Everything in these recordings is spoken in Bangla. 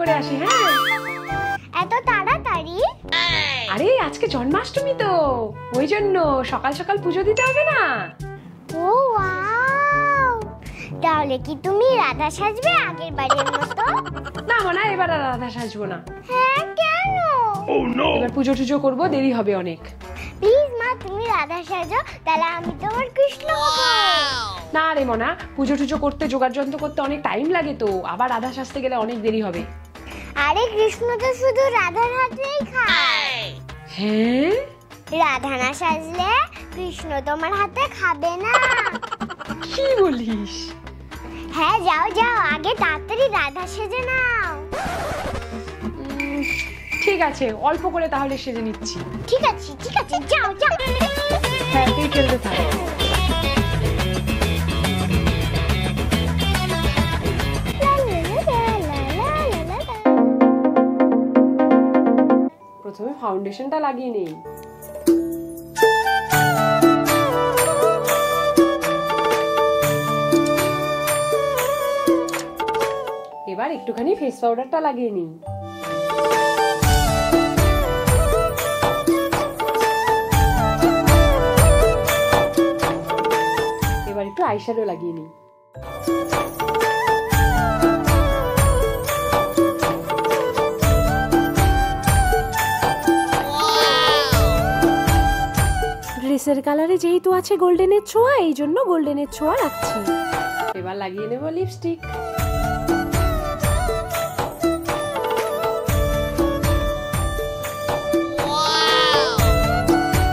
করে আসি। হ্যাঁ, এত তাড়াতাড়ি? আরে আজকে জন্মাষ্টমী তো, ওই জন্য সকাল সকাল পুজো দিতে হবে না। ও ওয়াও, তাহলে কি তুমি রাধা সাজবে আগের বারের মতো? না মনে হয় এবার আর রাধা সাজবো না। হ্যাঁ, কেন? এবার পুজো টুজো করবো, দেরি হবে অনেক। প্লিজ মা, তুমি রাধা সাজো, তাহলে আমি তোমার কৃষ্ণ হব। না রে মনা, পুজো টুজো করতে জোগাড় যন্ত্র করতে অনেক টাইম লাগে তো, আবার রাধা সাজতে গেলে অনেক দেরি হবে। আরে কৃষ্ণ তো শুধু রাধার হাতেই খায়। হ্যাঁ, রাধা না সাজলে কৃষ্ণ তোমার হাতে খাবে না। কি বলিস? হ্যাঁ, যাও যাও, আগে তাড়াতাড়ি রাধা সেজে নাও। ঠিক আছে, অল্প করে তাহলে সেজে নিচ্ছি। ঠিক আছে ঠিক আছে, যাও যাও। হ্যাঁ, তুই খেলতে থাক। প্রথমে ফাউন্ডেশনটা লাগিয়ে নেই। এবার একটুখানি ফেস পাউডারটা লাগিয়ে নিই। এবার একটু আইশ্যাডো লাগিয়ে নিই। ড্রেসের কালারে যেহেতু আছে গোল্ডেনের ছোঁয়া, এই জন্য গোল্ডেনের ছোঁয়া রাখছি। এবার লাগিয়ে নেব লিপস্টিক।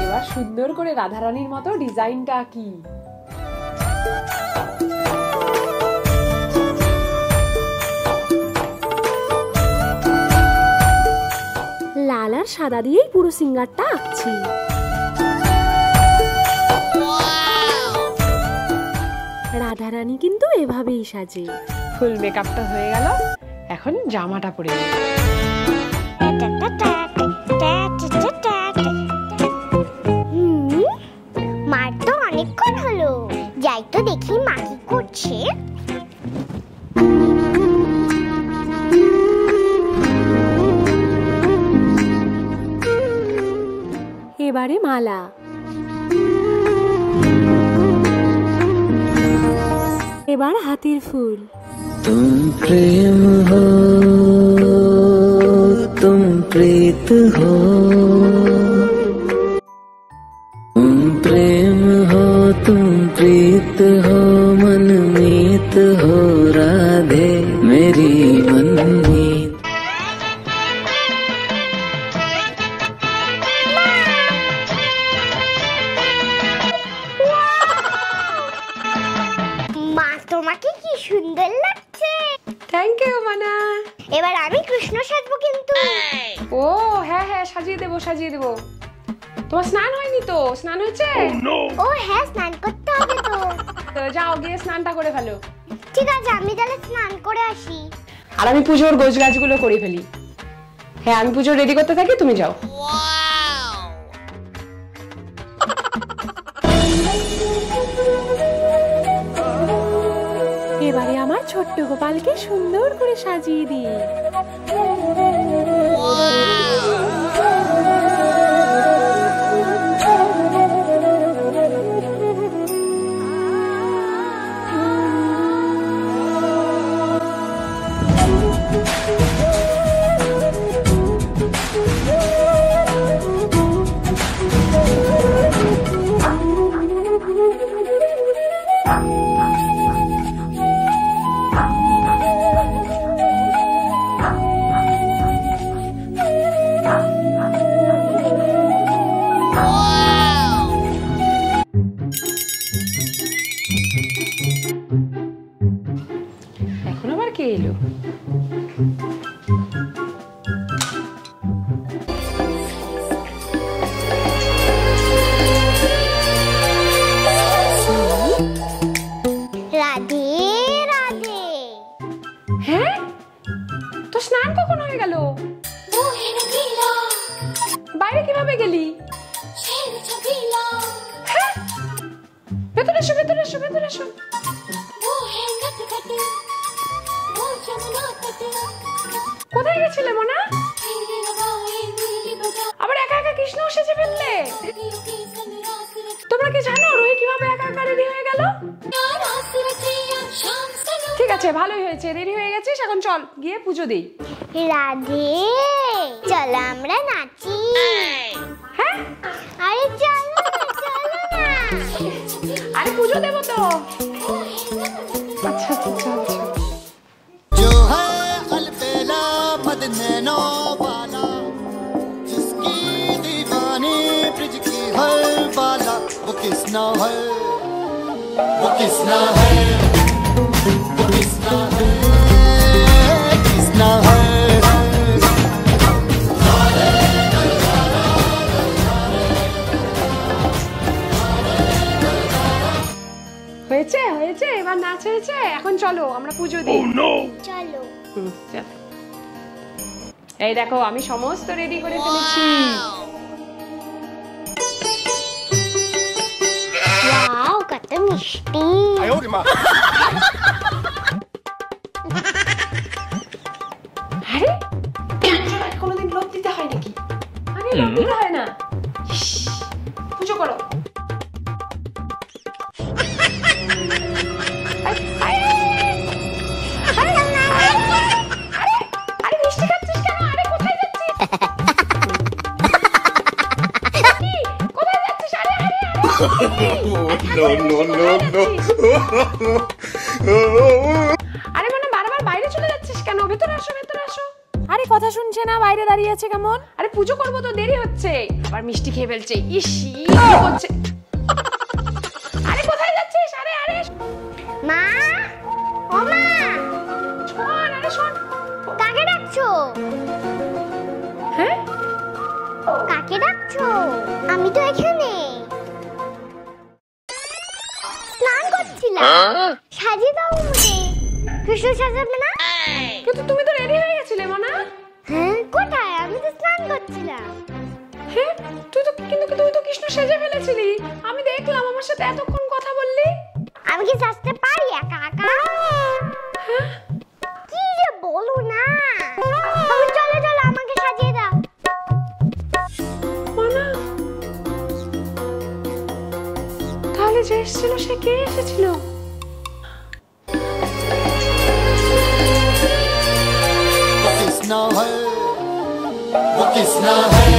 এবার সুন্দর করে রাধারানীর মতো ডিজাইনটা আঁকি। লাল আর সাদা দিয়েই পুরো সিঙ্গারটা আঁকছি। রাধারানী কিন্তু এভাবেই সাজে। ফুল মেকআপটা হয়ে গেল, এখন জামাটা পরে নেব। মার তো অনেকক্ষণ হলো, যাই তো দেখি মা কি করছে। এবারে মালা। এবার হাতির ফুল। तुम प्रेम हो, तुम प्रीत हो, तुम प्रेम हो, तुम प्रीत हो, मनमीत हो, राधे मेरी मनमीत। মা, তোমাকে কি সুন্দর লাগছে। থ্যাংক ইউ মানা। এবার আমি কৃষ্ণ সাজবো কিন্তু। ও হ্যাঁ হ্যাঁ, সাজিয়ে দেবো সাজিয়ে দেবো। তোমার স্নান হয়নি তো? স্নান হয়েছে? ও হ্যাঁ, স্নান করতে হবে তো। তো যাও গিয়ে স্নানটা করে ফেলো। ঠিক আছে, আমি তাহলে স্নান করে আসি। আর আমি পুজোর গোছগাছগুলো করে ফেলি। হ্যাঁ, আমি পুজো রেডি করতে থাকি, তুমি যাও। এবারে আমার ছোট্ট গোপালকে সুন্দর করে সাজিয়ে দিই। এখন আবার কে এলো? রাধে রাধে। হ্যাঁ, তো স্নান কখন হয়ে গেল? বাইরে কিভাবে গেলি? হ্যাঁ, ভেতরে এসো ভেতরে এসো ভেতরে এসো। কোথায় কোথায় গেছিলে মোনা? আবার একা একা কৃষ্ণ সেজে ফেললে? তোমরা কি জানো রোহি কিভাবে একা একা রেডি হয়ে গেল? ঠিক আছে, ভালোই হয়েছে, রেডি হয়ে গেছিস, এখন চল গিয়ে পুজো দিই। রাধে, চলো আমরা নাচি। হ্যাঁ, আরে চলো না। আরে পুজো দেবো তো। আচ্ছা আচ্ছা চল চল। जो है अलबेला मदनैनो वाला, जिसकी दीवानी ब्रिज की हर वाला, वो किसना है, वो किसना है, वो किसना है, किसना है। হয়েছে হয়েছে, এবার নাচ হয়েছে, এখন চলো আমরা পুজো দিই। চলো। চল। এই দেখো আমি সমস্ত রেডি করে ফেলেছি। ওয়াও, কত মিষ্টি। আরে কোনোদিন লোভ দিতে হয় নাকি? আরে লোভ দিতে হয় না। ইস, পুজো করো। আরে মিষ্টি খাচ্ছিস কেন? আরে কোথায় যাচ্ছিস? কোথায় যাচ্ছিস? আরে আরে আরে মানে বারবার বাইরে চলে যাচ্ছিস কেন? ভেতরে আসো, ভেতরে আসো। আরে কথা শুনছে না, বাইরে দাঁড়িয়ে আছে কেমন? আরে পুজো করবো তো, দেরি হচ্ছে। আবার মিষ্টি খেয়ে ফেলছে। ইস হচ্ছে। আরে কোথায় যাচ্ছিস? আরে আরে মা, ও মা, শোন, আরে শোন। কাকে ডাকছো? হ্যাঁ, কাকে ডাকছো? আমি তো এখানে স্নান করছিলাম। সাজিয়ে দাও আমাকে। কৃষ্ণ সাজাবে না? কিন্তু তুমি তো রেডি হয়ে গেছিলে মোনা। হ্যাঁ, কোথায়? আমি তো স্নান করছিলাম। হ্যাঁ, তুই তো কৃষ্ণ সেজে ফেলেছিলি। আমি দেখলাম, আমার সাথে এতক্ষণ কথা বললি। আমি কি সাজতে পারি একা একা? কি যে বলো না। তুমি চলো চলো, আমাকে সাজিয়ে দাও। মোনা, তাহলে যে এসেছিল সে কে এসেছিল? वो किसना है, वो किसना है।